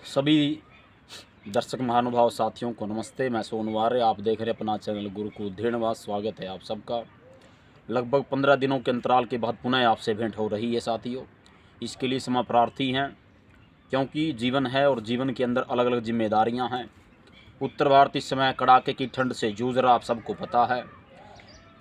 सभी दर्शक महानुभाव साथियों को नमस्ते। मैं सोनू आर्य, आप देख रहे हैं अपना चैनल गुरुकुल धेनुवाद। स्वागत है आप सबका। लगभग 15 दिनों के अंतराल के बाद पुनः आपसे भेंट हो रही है साथियों। इसके लिए क्षमा प्रार्थी हैं, क्योंकि जीवन है और जीवन के अंदर अलग अलग जिम्मेदारियां हैं। उत्तर भारत इस समय कड़ाके की ठंड से जूझ रहा, आप सबको पता है।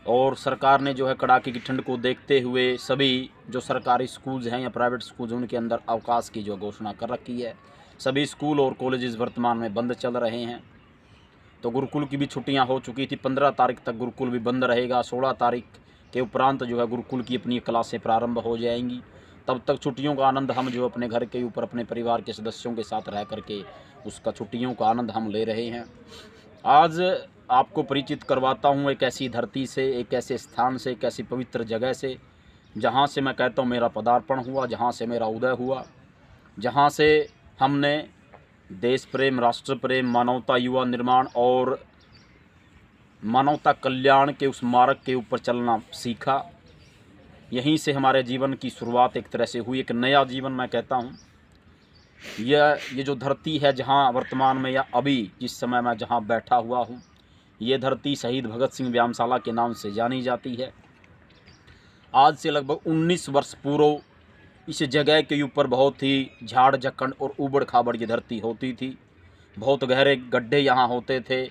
और सरकार ने जो है कड़ाके की ठंड को देखते हुए सभी जो सरकारी स्कूल्स हैं या प्राइवेट स्कूल्स हैं उनके अंदर अवकाश की जो घोषणा कर रखी है। सभी स्कूल और कॉलेजेस वर्तमान में बंद चल रहे हैं। तो गुरुकुल की भी छुट्टियां हो चुकी थी। 15 तारीख तक गुरुकुल भी बंद रहेगा। 16 तारीख के उपरांत जो है गुरुकुल की अपनी क्लासें प्रारंभ हो जाएंगी। तब तक छुट्टियों का आनंद हम जो अपने घर के ऊपर अपने परिवार के सदस्यों के साथ रह करके उसका छुट्टियों का आनंद हम ले रहे हैं। आज आपको परिचित करवाता हूँ एक ऐसी धरती से, एक ऐसे स्थान से, एक ऐसी पवित्र जगह से जहाँ से मैं कहता हूँ मेरा पदार्पण हुआ, जहाँ से मेरा उदय हुआ, जहाँ से हमने देश प्रेम, राष्ट्र प्रेम, मानवता, युवा निर्माण और मानवता कल्याण के उस मार्ग के ऊपर चलना सीखा। यहीं से हमारे जीवन की शुरुआत एक तरह से हुई, एक नया जीवन मैं कहता हूँ। ये जो धरती है जहाँ वर्तमान में या अभी जिस समय मैं जहाँ बैठा हुआ हूँ, ये धरती शहीद भगत सिंह व्यायामशाला के नाम से जानी जाती है। आज से लगभग 19 वर्ष पूर्व इस जगह के ऊपर बहुत ही झाड़ झक्कड़ और ऊबड़ खाबड़ की धरती होती थी। बहुत गहरे गड्ढे यहाँ होते थे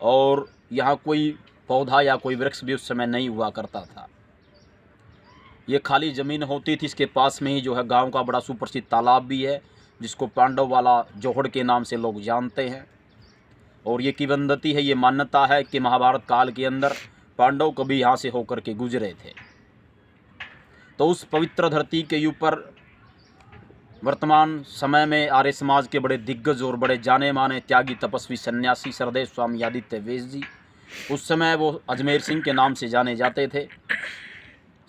और यहाँ कोई पौधा या कोई वृक्ष भी उस समय नहीं हुआ करता था। ये खाली ज़मीन होती थी। इसके पास में ही जो है गांव का बड़ा सुप्रसिद्ध तालाब भी है, जिसको पांडव वाला जोहड़ के नाम से लोग जानते हैं। और ये किंवदंती है, ये मान्यता है कि महाभारत काल के अंदर पांडव कभी यहाँ से होकर के गुजरे थे। तो उस पवित्र धरती के ऊपर वर्तमान समय में आर्य समाज के बड़े दिग्गज और बड़े जाने माने त्यागी तपस्वी सन्यासी सरदेव स्वामी आदित्य वेश जी, उस समय वो अजमेर सिंह के नाम से जाने जाते थे।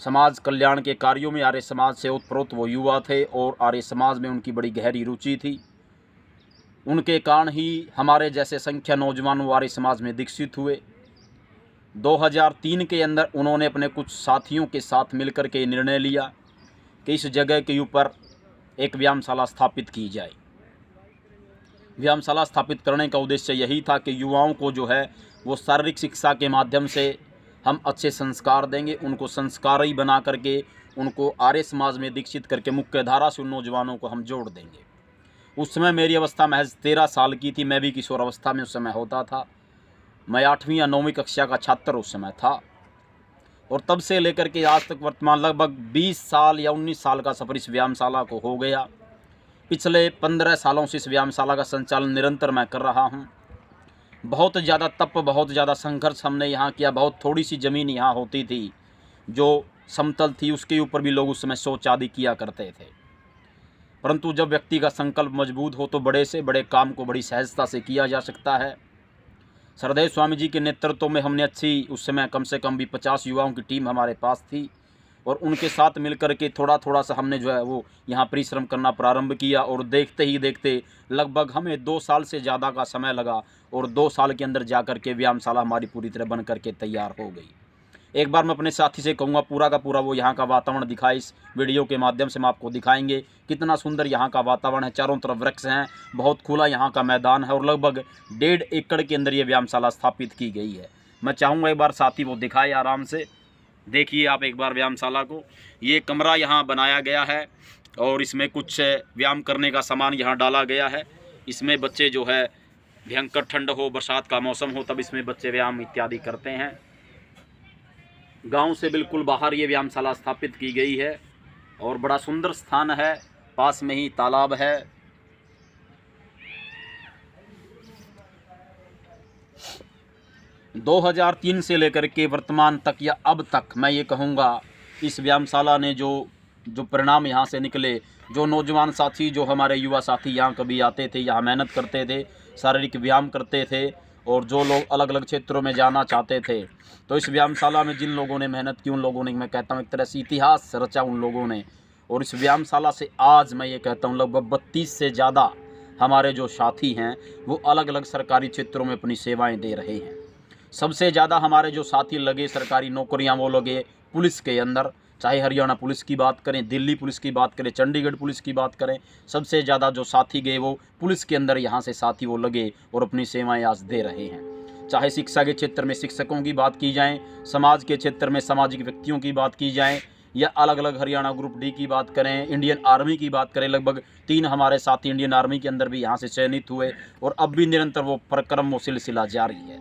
समाज कल्याण के कार्यों में आर्य समाज से ओतप्रोत वो युवा थे और आर्य समाज में उनकी बड़ी गहरी रुचि थी। उनके कारण ही हमारे जैसे संख्या नौजवान आर्य समाज में दीक्षित हुए। 2003 के अंदर उन्होंने अपने कुछ साथियों के साथ मिलकर के निर्णय लिया कि इस जगह के ऊपर एक व्यायामशाला स्थापित की जाए। व्यायामशाला स्थापित करने का उद्देश्य यही था कि युवाओं को जो है वो शारीरिक शिक्षा के माध्यम से हम अच्छे संस्कार देंगे, उनको संस्कारी बना करके उनको आर्य समाज में दीक्षित करके मुख्य धारा से उन नौजवानों को हम जोड़ देंगे। उस समय मेरी अवस्था महज 13 साल की थी। मैं भी किशोर अवस्था में उस समय होता था। मैं 8वीं या 9वीं कक्षा का छात्र उस समय था। और तब से लेकर के आज तक वर्तमान लगभग 20 साल या 19 साल का सफ़र इस व्यायामशाला को हो गया। पिछले 15 सालों से इस व्यायामशाला का संचालन निरंतर मैं कर रहा हूं। बहुत ज़्यादा तप, बहुत ज़्यादा संघर्ष हमने यहाँ किया। बहुत थोड़ी सी ज़मीन यहाँ होती थी जो समतल थी, उसके ऊपर भी लोग उस समय शौच आदि किया करते थे। परंतु जब व्यक्ति का संकल्प मजबूत हो तो बड़े से बड़े काम को बड़ी सहजता से किया जा सकता है। सरदेव स्वामी जी के नेतृत्व में हमने अच्छी, उस समय कम से कम भी 50 युवाओं की टीम हमारे पास थी और उनके साथ मिलकर के थोड़ा थोड़ा सा हमने जो है वो यहाँ परिश्रम करना प्रारंभ किया। और देखते ही देखते लगभग हमें 2 साल से ज़्यादा का समय लगा और 2 साल के अंदर जाकर के व्यायामशाला हमारी पूरी तरह बन करके तैयार हो गई। एक बार मैं अपने साथी से कहूँगा पूरा का पूरा वो यहाँ का वातावरण दिखाए। इस वीडियो के माध्यम से हम आपको दिखाएंगे कितना सुंदर यहाँ का वातावरण है। चारों तरफ वृक्ष हैं, बहुत खुला यहाँ का मैदान है और लगभग 1.5 एकड़ के अंदर ये व्यायामशाला स्थापित की गई है। मैं चाहूँगा एक बार साथी वो दिखाए आराम से। देखिए आप एक बार व्यायामशाला को। ये कमरा यहाँ बनाया गया है और इसमें कुछ व्यायाम करने का सामान यहाँ डाला गया है। इसमें बच्चे जो है भयंकर ठंड हो, बरसात का मौसम हो, तब इसमें बच्चे व्यायाम इत्यादि करते हैं। गांव से बिल्कुल बाहर ये व्यायामशाला स्थापित की गई है और बड़ा सुंदर स्थान है। पास में ही तालाब है। दो 2003 से लेकर के वर्तमान तक या अब तक मैं ये कहूँगा इस व्यायामशाला ने जो परिणाम यहाँ से निकले, जो नौजवान साथी, जो हमारे युवा साथी यहाँ कभी आते थे, यहाँ मेहनत करते थे, शारीरिक व्यायाम करते थे और जो लोग अलग अलग क्षेत्रों में जाना चाहते थे, तो इस व्यायामशाला में जिन लोगों ने मेहनत की उन लोगों ने, मैं कहता हूँ एक तरह से इतिहास रचा उन लोगों ने। और इस व्यायामशाला से आज मैं ये कहता हूँ लगभग 32 से ज़्यादा हमारे जो साथी हैं वो अलग अलग सरकारी क्षेत्रों में अपनी सेवाएं दे रहे हैं। सबसे ज़्यादा हमारे जो साथी लगे सरकारी नौकरियां वो लगे पुलिस के अंदर, चाहे हरियाणा पुलिस की बात करें, दिल्ली पुलिस की बात करें, चंडीगढ़ पुलिस की बात करें, सबसे ज़्यादा जो साथी गए वो पुलिस के अंदर यहाँ से साथी वो लगे और अपनी सेवाएं आज दे रहे हैं। चाहे शिक्षा के क्षेत्र में शिक्षकों की बात की जाए, समाज के क्षेत्र में सामाजिक व्यक्तियों की बात की जाए, या अलग अलग हरियाणा ग्रुप डी की बात करें, इंडियन आर्मी की बात करें, लगभग 3 हमारे साथी इंडियन आर्मी के अंदर भी यहाँ से चयनित हुए और अब भी निरंतर वो प्रक्रम वो सिलसिला जारी है।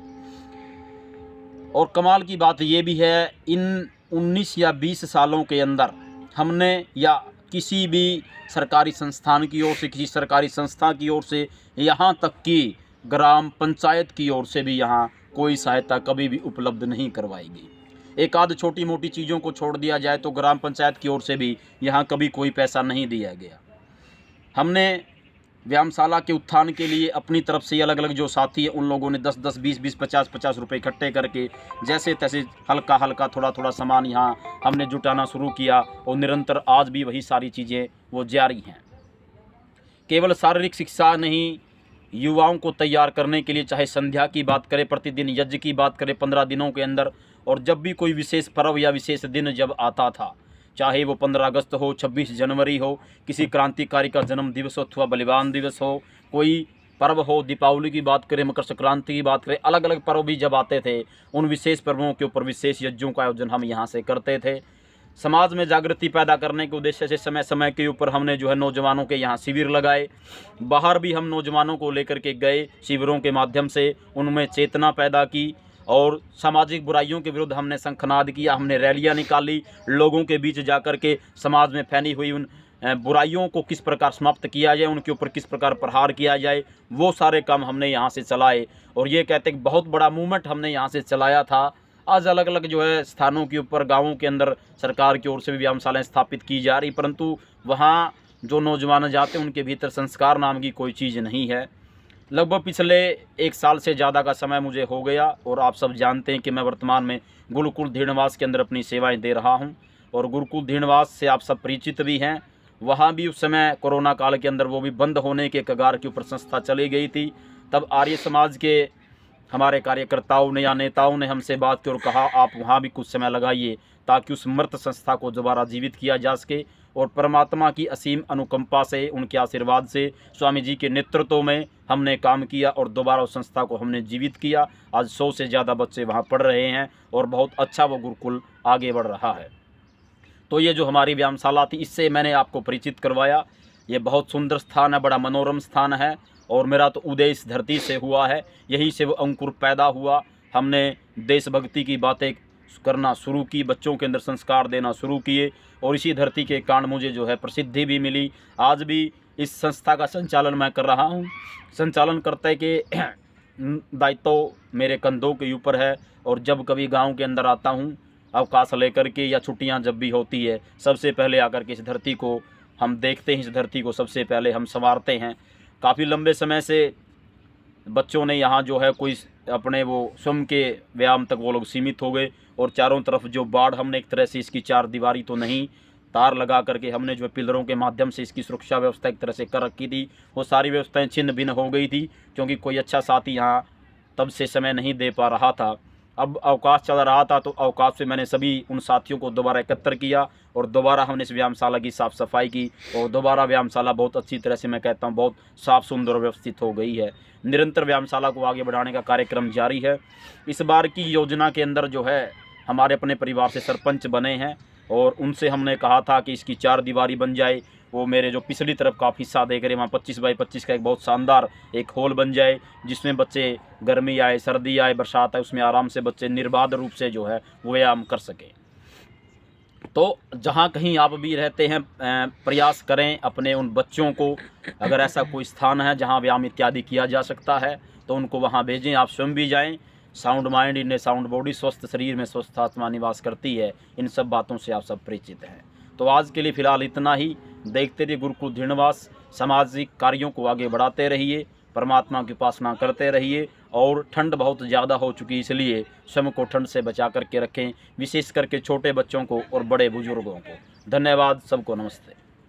और कमाल की बात ये भी है, इन 19 या 20 सालों के अंदर हमने या किसी भी सरकारी संस्थान की ओर से, किसी सरकारी संस्था की ओर से, यहाँ तक कि ग्राम पंचायत की ओर से भी यहाँ कोई सहायता कभी भी उपलब्ध नहीं करवाई गई। एक आध छोटी मोटी चीज़ों को छोड़ दिया जाए तो ग्राम पंचायत की ओर से भी यहाँ कभी कोई पैसा नहीं दिया गया। हमने व्यायामशाला के उत्थान के लिए अपनी तरफ से अलग अलग जो साथी है उन लोगों ने 10-10, 20-20, 50-50 रुपये इकट्ठे करके जैसे तैसे हल्का हल्का थोड़ा थोड़ा सामान यहाँ हमने जुटाना शुरू किया और निरंतर आज भी वही सारी चीज़ें वो जारी हैं। केवल शारीरिक शिक्षा नहीं, युवाओं को तैयार करने के लिए चाहे संध्या की बात करें, प्रतिदिन यज्ञ की बात करें 15 दिनों के अंदर, और जब भी कोई विशेष पर्व या विशेष दिन जब आता था, चाहे वो 15 अगस्त हो, 26 जनवरी हो, किसी क्रांतिकारी का जन्म दिवस हो अथवा बलिदान दिवस हो, कोई पर्व हो, दीपावली की बात करें, मकर संक्रांति की बात करें, अलग अलग पर्व भी जब आते थे उन विशेष पर्वों के ऊपर विशेष यज्ञों का आयोजन हम यहाँ से करते थे। समाज में जागृति पैदा करने के उद्देश्य से समय समय के ऊपर हमने जो है नौजवानों के यहाँ शिविर लगाए। बाहर भी हम नौजवानों को लेकर के गए, शिविरों के माध्यम से उनमें चेतना पैदा की और सामाजिक बुराइयों के विरुद्ध हमने शंखनाद किया। हमने रैलियां निकाली, लोगों के बीच जाकर के समाज में फैली हुई उन बुराइयों को किस प्रकार समाप्त किया जाए, उनके ऊपर किस प्रकार प्रहार किया जाए, वो सारे काम हमने यहाँ से चलाए। और ये कहते हैं बहुत बड़ा मूवमेंट हमने यहाँ से चलाया था। आज अलग अलग जो है स्थानों के ऊपर, गाँवों के अंदर सरकार की ओर से भी व्यायामशालाएँ स्थापित की जा रही, परंतु वहाँ जो नौजवान जाते हैं उनके भीतर संस्कार नाम की कोई चीज़ नहीं है। लगभग पिछले 1 साल से ज़्यादा का समय मुझे हो गया और आप सब जानते हैं कि मैं वर्तमान में गुरुकुल धीणवास के अंदर अपनी सेवाएं दे रहा हूं। और गुरुकुल धीणवास से आप सब परिचित भी हैं। वहां भी उस समय कोरोना काल के अंदर वो भी बंद होने के कगार के ऊपर संस्था चली गई थी। तब आर्य समाज के हमारे कार्यकर्ताओं ने या नेताओं ने हमसे बात की और कहा आप वहाँ भी कुछ समय लगाइए ताकि उस मृत संस्था को दोबारा जीवित किया जा सके। और परमात्मा की असीम अनुकंपा से, उनके आशीर्वाद से, स्वामी जी के नेतृत्व में हमने काम किया और दोबारा उस संस्था को हमने जीवित किया। आज 100 से ज़्यादा बच्चे वहाँ पढ़ रहे हैं और बहुत अच्छा वो गुरुकुल आगे बढ़ रहा है। तो ये जो हमारी व्यायामशाला थी, इससे मैंने आपको परिचित करवाया। ये बहुत सुंदर स्थान है, बड़ा मनोरम स्थान है और मेरा तो उदय इस धरती से हुआ है, यहीं से वो अंकुर पैदा हुआ। हमने देशभक्ति की बातें करना शुरू की, बच्चों के अंदर संस्कार देना शुरू किए और इसी धरती के कारण मुझे जो है प्रसिद्धि भी मिली। आज भी इस संस्था का संचालन मैं कर रहा हूँ। संचालन करते के दायित्व मेरे कंधों के ऊपर है और जब कभी गांव के अंदर आता हूँ अवकाश लेकर के या छुट्टियाँ जब भी होती है, सबसे पहले आकर के इस धरती को हम देखते हैं, इस धरती को सबसे पहले हम संवारते हैं। काफ़ी लंबे समय से बच्चों ने यहाँ जो है कोई अपने वो स्वयं के व्यायाम तक वो लोग सीमित हो गए और चारों तरफ जो बाढ़ हमने एक तरह से इसकी चार दीवारी तो नहीं, तार लगा करके हमने जो पिलरों के माध्यम से इसकी सुरक्षा व्यवस्था एक तरह से कर रखी थी। वो सारी व्यवस्थाएं छिन्न भिन्न हो गई थी क्योंकि कोई अच्छा साथी यहाँ तब से समय नहीं दे पा रहा था। अब अवकाश चल रहा था तो अवकाश से मैंने सभी उन साथियों को दोबारा एकत्र किया और दोबारा हमने इस व्यायामशाला की साफ़ सफाई की और दोबारा व्यायामशाला बहुत अच्छी तरह से, मैं कहता हूँ, बहुत साफ़ सुंदर और व्यवस्थित हो गई है। निरंतर व्यायामशाला को आगे बढ़ाने का कार्यक्रम जारी है। इस बार की योजना के अंदर जो है हमारे अपने परिवार से सरपंच बने हैं और उनसे हमने कहा था कि इसकी चार दीवारी बन जाए। वो मेरे जो पिछली तरफ का हिस्सा देख रहे हैं वहाँ 25 बाई 25 का एक बहुत शानदार एक हॉल बन जाए जिसमें बच्चे गर्मी आए, सर्दी आए, बरसात आए, उसमें आराम से बच्चे निर्बाध रूप से जो है वो व्यायाम कर सकें। तो जहाँ कहीं आप भी रहते हैं प्रयास करें अपने उन बच्चों को, अगर ऐसा कोई स्थान है जहाँ व्यायाम इत्यादि किया जा सकता है तो उनको वहाँ भेजें। आप स्वयं भी जाएं। Sound mind in A sound body, स्वस्थ शरीर में स्वस्थ आत्मा निवास करती है। इन सब बातों से आप सब परिचित हैं। तो आज के लिए फ़िलहाल इतना ही। देखते रहिए गुरुकुल धीणवास, सामाजिक कार्यों को आगे बढ़ाते रहिए, परमात्मा की उपासना करते रहिए। और ठंड बहुत ज़्यादा हो चुकी है इसलिए स्वयं को ठंड से बचा करके रखें, विशेष करके छोटे बच्चों को और बड़े बुजुर्गों को। धन्यवाद, सबको नमस्ते।